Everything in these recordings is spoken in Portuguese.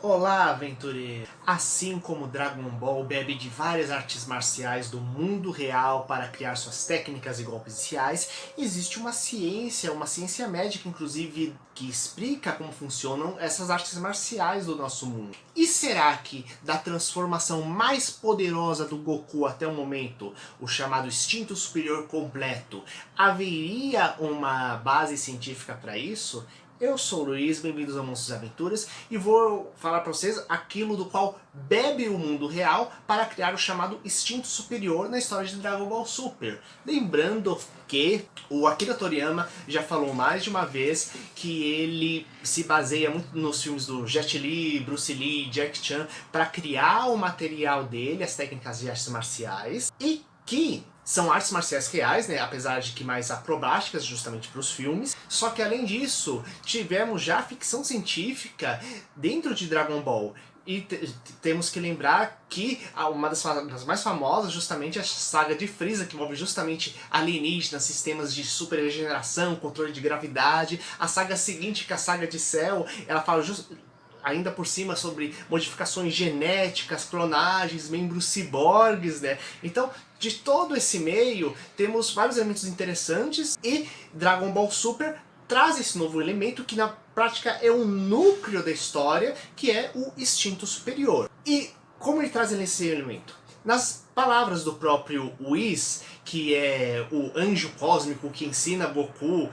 Olá, aventureiro! Assim como Dragon Ball bebe de várias artes marciais do mundo real para criar suas técnicas e golpes iniciais, existe uma ciência médica inclusive, que explica como funcionam essas artes marciais do nosso mundo. E será que da transformação mais poderosa do Goku até o momento, o chamado instinto superior completo, haveria uma base científica para isso? Eu sou o Luiz, bem-vindos ao Monstros e Aventuras, e vou falar para vocês aquilo do qual bebe o mundo real para criar o chamado instinto superior na história de Dragon Ball Super. Lembrando que o Akira Toriyama já falou mais de uma vez que ele se baseia muito nos filmes do Jet Li, Bruce Lee, Jackie Chan para criar o material dele, as técnicas de artes marciais, e que são artes marciais reais, né? Apesar de que mais acrobáticas justamente para os filmes. Só que além disso, tivemos já ficção científica dentro de Dragon Ball. E temos que lembrar que uma das mais famosas justamente é a saga de Freeza, que envolve justamente alienígenas, sistemas de super regeneração, controle de gravidade. A saga seguinte, que é a saga de Cell, ela fala ainda por cima sobre modificações genéticas, clonagens, membros ciborgues, né? Então, de todo esse meio, temos vários elementos interessantes e Dragon Ball Super traz esse novo elemento que na prática é o núcleo da história, que é o instinto superior. E como ele traz esse elemento? Nas palavras do próprio Whis, que é o anjo cósmico que ensina Goku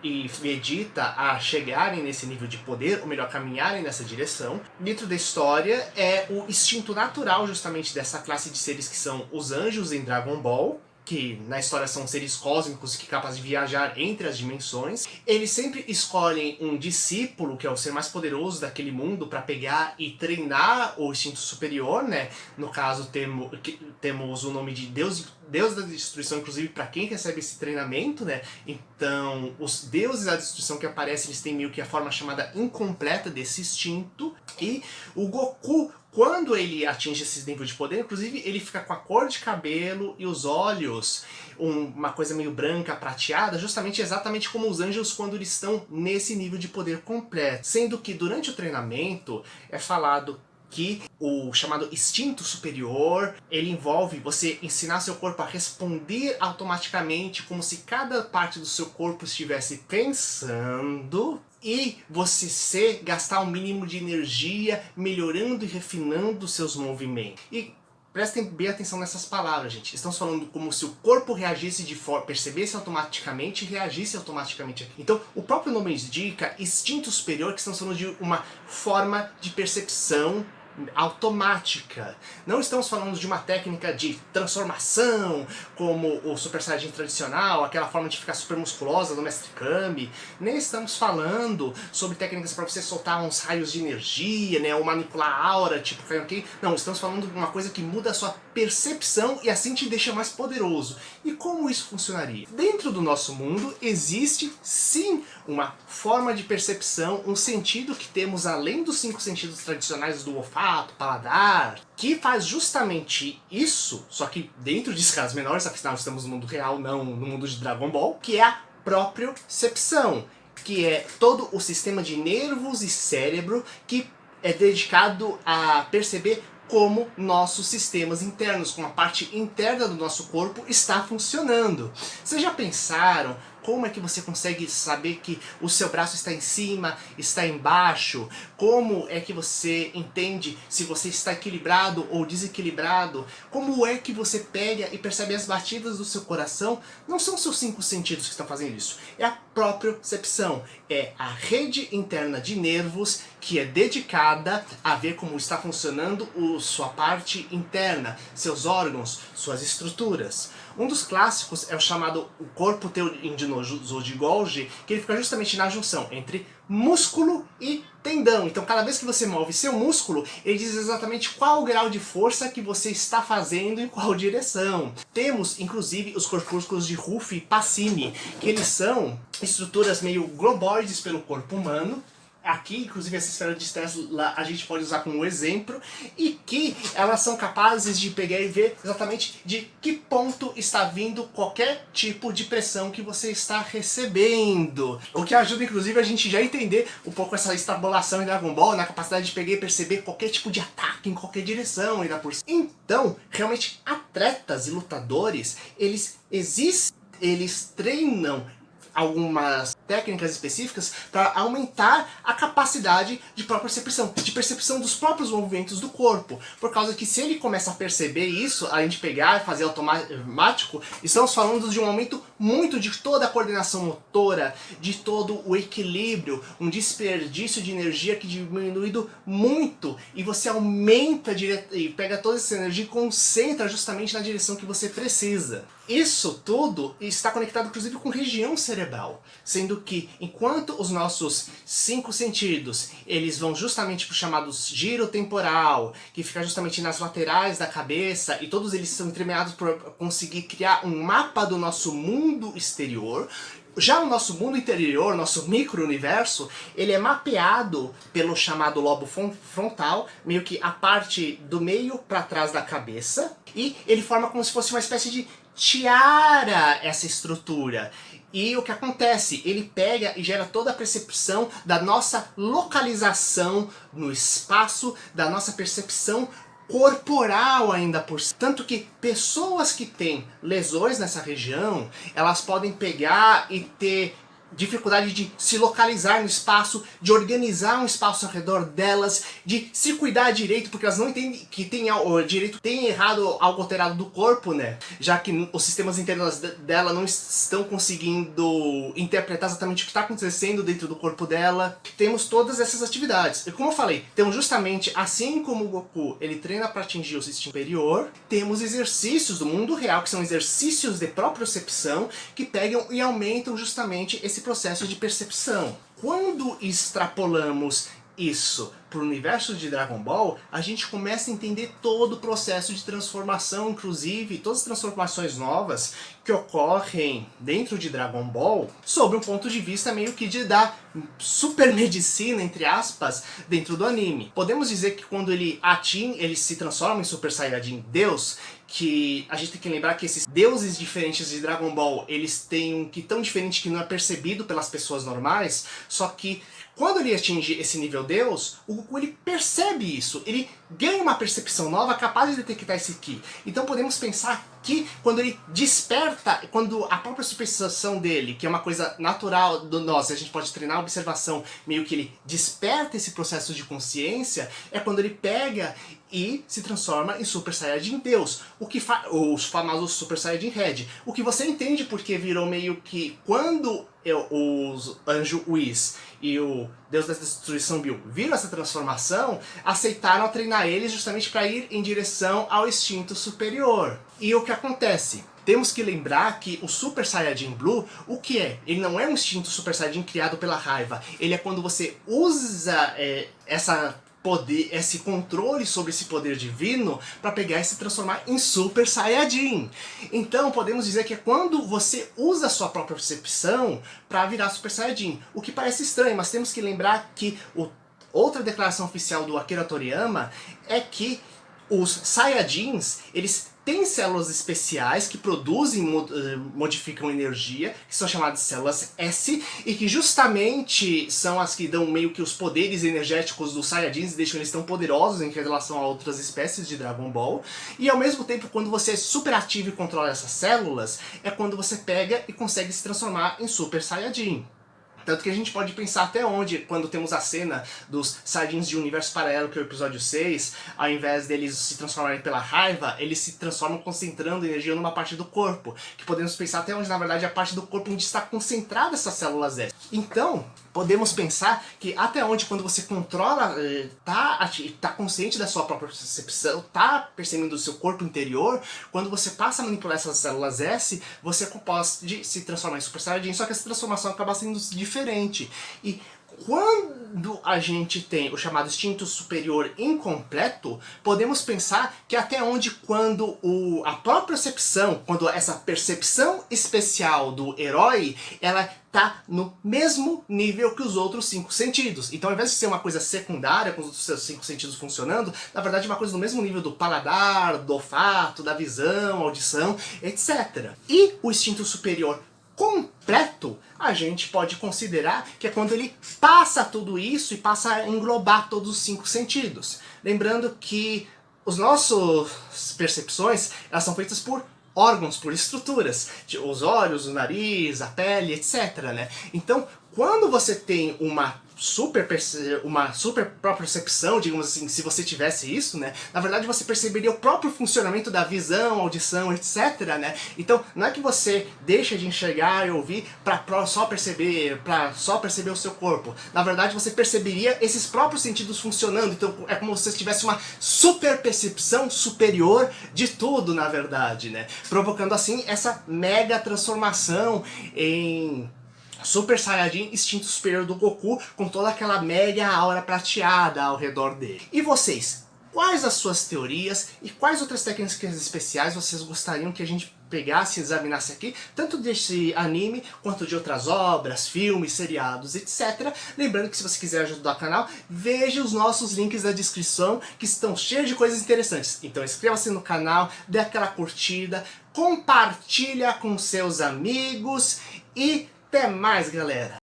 e Vegeta a chegarem nesse nível de poder, ou melhor, caminharem nessa direção. Dentro da história é o instinto natural justamente dessa classe de seres que são os anjos em Dragon Ball, que na história são seres cósmicos que capazes de viajar entre as dimensões. Eles sempre escolhem um discípulo, que é o ser mais poderoso daquele mundo, para pegar e treinar o instinto superior, né? No caso, temos o nome de Deus da Destruição, inclusive, para quem recebe esse treinamento, né? Então, os deuses da destruição que aparecem, eles têm meio que a forma chamada incompleta desse instinto. E o Goku, quando ele atinge esse nível de poder, inclusive, ele fica com a cor de cabelo e os olhos, uma coisa meio branca, prateada, justamente exatamente como os anjos quando eles estão nesse nível de poder completo. Sendo que durante o treinamento é falado que o chamado instinto superior, ele envolve você ensinar seu corpo a responder automaticamente, como se cada parte do seu corpo estivesse pensando, e você gastar o mínimo de energia melhorando e refinando seus movimentos. E prestem bem atenção nessas palavras, gente. Estamos falando como se o corpo reagisse percebesse automaticamente e reagisse automaticamente. Então, o próprio nome indica instinto superior, que estamos falando de uma forma de percepção automática. Não estamos falando de uma técnica de transformação, como o Super Saiyajin tradicional, aquela forma de ficar super musculosa do Mestre Kami. Nem estamos falando sobre técnicas para você soltar uns raios de energia, né, ou manipular a aura, tipo Kaioken. Não, estamos falando de uma coisa que muda a sua percepção e assim te deixa mais poderoso. E como isso funcionaria? Dentro do nosso mundo existe sim uma forma de percepção, um sentido que temos além dos 5 sentidos tradicionais do olfato, paladar, que faz justamente isso, só que dentro de escalas menores, afinal estamos no mundo real, não no mundo de Dragon Ball, que é a propriocepção, que é todo o sistema de nervos e cérebro que é dedicado a perceber como nossos sistemas internos, como a parte interna do nosso corpo está funcionando. Vocês já pensaram como é que você consegue saber que o seu braço está em cima, está embaixo? Como é que você entende se você está equilibrado ou desequilibrado? Como é que você pega e percebe as batidas do seu coração? Não são seus 5 sentidos que estão fazendo isso. É a propriocepção. É a rede interna de nervos que é dedicada a ver como está funcionando sua parte interna, seus órgãos, suas estruturas. Um dos clássicos é o chamado o corpo tendinoso de Golgi, que ele fica justamente na junção entre músculo e tendão. Então cada vez que você move seu músculo, ele diz exatamente qual o grau de força que você está fazendo em qual direção. Temos inclusive os corpúsculos de Ruff e Pacini, que eles são estruturas meio globoides pelo corpo humano, aqui, inclusive essa esfera de Tesla a gente pode usar como exemplo, e que elas são capazes de pegar e ver exatamente de que ponto está vindo qualquer tipo de pressão que você está recebendo. O que ajuda inclusive a gente já entender um pouco essa extrapolação em Dragon Ball, na capacidade de pegar e perceber qualquer tipo de ataque em qualquer direção, ainda por cima. Então, realmente, atletas e lutadores, eles existem, eles treinam algumas técnicas específicas para aumentar a capacidade de própria percepção, de percepção dos próprios movimentos do corpo. Por causa que se ele começa a perceber isso, a gente pegar e fazer automático, estamos falando de um aumento muito de toda a coordenação motora, de todo o equilíbrio, um desperdício de energia que diminuído muito, e você aumenta e pega toda essa energia e concentra justamente na direção que você precisa. Isso tudo está conectado inclusive com região cerebral, sendo que enquanto os nossos 5 sentidos, eles vão justamente para os chamados giro temporal, que fica justamente nas laterais da cabeça, e todos eles são entremeados por conseguir criar um mapa do nosso mundo exterior. Já o nosso mundo interior, nosso micro-universo, ele é mapeado pelo chamado lobo frontal, meio que a parte do meio para trás da cabeça, e ele forma como se fosse uma espécie de tiara essa estrutura. E o que acontece? Ele pega e gera toda a percepção da nossa localização no espaço, da nossa percepção corporal ainda por cima. Tanto que pessoas que têm lesões nessa região, elas podem pegar e ter dificuldade de se localizar no espaço, de organizar um espaço ao redor delas, de se cuidar direito, porque elas não entendem que tem o direito, tem errado algo alterado do corpo, né? Já que os sistemas internos dela não estão conseguindo interpretar exatamente o que está acontecendo dentro do corpo dela. Temos todas essas atividades. E como eu falei, temos justamente, assim como o Goku, ele treina para atingir o sistema superior, temos exercícios do mundo real, que são exercícios de propriocepção, que pegam e aumentam justamente esse processo de percepção. Quando extrapolamos isso para o universo de Dragon Ball, a gente começa a entender todo o processo de transformação, inclusive todas as transformações novas que ocorrem dentro de Dragon Ball, sob um ponto de vista meio que de dar super medicina, entre aspas, dentro do anime. Podemos dizer que quando ele se transforma em Super Saiyajin Deus, que a gente tem que lembrar que esses deuses diferentes de Dragon Ball, eles têm um que tão diferente que não é percebido pelas pessoas normais, só que quando ele atinge esse nível Deus, o Goku ele percebe isso, ele ganha uma percepção nova capaz de detectar esse Ki. Então podemos pensar que quando ele desperta, quando a própria superstição dele, que é uma coisa natural do nós, a gente pode treinar a observação, meio que ele desperta esse processo de consciência, é quando ele pega e se transforma em Super Saiyajin Deus, os famosos Super Saiyajin Red. O que você entende porque virou meio que quando os Anjo Whis e o Deus da Destruição Bill viram essa transformação, aceitaram treinar eles justamente para ir em direção ao instinto superior. E o que acontece? Temos que lembrar que o Super Saiyajin Blue, o que é? Ele não é um instinto Super Saiyajin criado pela raiva. Ele é quando você usa esse controle sobre esse poder divino para pegar e se transformar em Super Saiyajin. Então podemos dizer que é quando você usa a sua própria percepção para virar Super Saiyajin. O que parece estranho, mas temos que lembrar que outra declaração oficial do Akira Toriyama é que os Saiyajins, eles têm células especiais que produzem, modificam energia, que são chamadas de células S, e que justamente são as que dão meio que os poderes energéticos dos Saiyajins e deixam eles tão poderosos em relação a outras espécies de Dragon Ball. E ao mesmo tempo, quando você é super ativo e controla essas células, é quando você pega e consegue se transformar em Super Saiyajin. Tanto que a gente pode pensar até onde, quando temos a cena dos Saiyajins de Universo Paralelo, que é o episódio 6, ao invés deles se transformarem pela raiva, eles se transformam concentrando energia numa parte do corpo. Que podemos pensar até onde, na verdade, é a parte do corpo onde está concentrada essas células S. Então, podemos pensar que até onde, quando você controla, tá consciente da sua própria percepção, tá percebendo o seu corpo interior, quando você passa a manipular essas células S, você pode se transformar em Super Saiyajin, só que essa transformação acaba sendo diferente. E quando a gente tem o chamado instinto superior incompleto, podemos pensar que até onde quando a própria percepção, quando essa percepção especial do herói, ela tá no mesmo nível que os outros 5 sentidos. Então, ao invés de ser uma coisa secundária, com os outros 5 sentidos funcionando, na verdade é uma coisa no mesmo nível do paladar, do olfato, da visão, audição, etc. E o instinto superior completo, a gente pode considerar que é quando ele passa tudo isso e passa a englobar todos os 5 sentidos. Lembrando que as nossas percepções, elas são feitas por órgãos, por estruturas, os olhos, o nariz, a pele, etc, né? Então, quando você tem uma super percepção, digamos assim, se você tivesse isso, né? Na verdade você perceberia o próprio funcionamento da visão, audição, etc, né? Então, não é que você deixa de enxergar e ouvir para só perceber o seu corpo. Na verdade, você perceberia esses próprios sentidos funcionando. Então, é como se você tivesse uma super percepção superior de tudo, na verdade, né? Provocando assim essa mega transformação em Super Saiyajin instinto superior do Goku, com toda aquela mega aura prateada ao redor dele. E vocês? Quais as suas teorias e quais outras técnicas especiais vocês gostariam que a gente pegasse e examinasse aqui, tanto desse anime quanto de outras obras, filmes, seriados, etc. Lembrando que se você quiser ajudar o canal, veja os nossos links na descrição, que estão cheios de coisas interessantes. Então inscreva-se no canal, dê aquela curtida, compartilha com seus amigos e até mais, galera!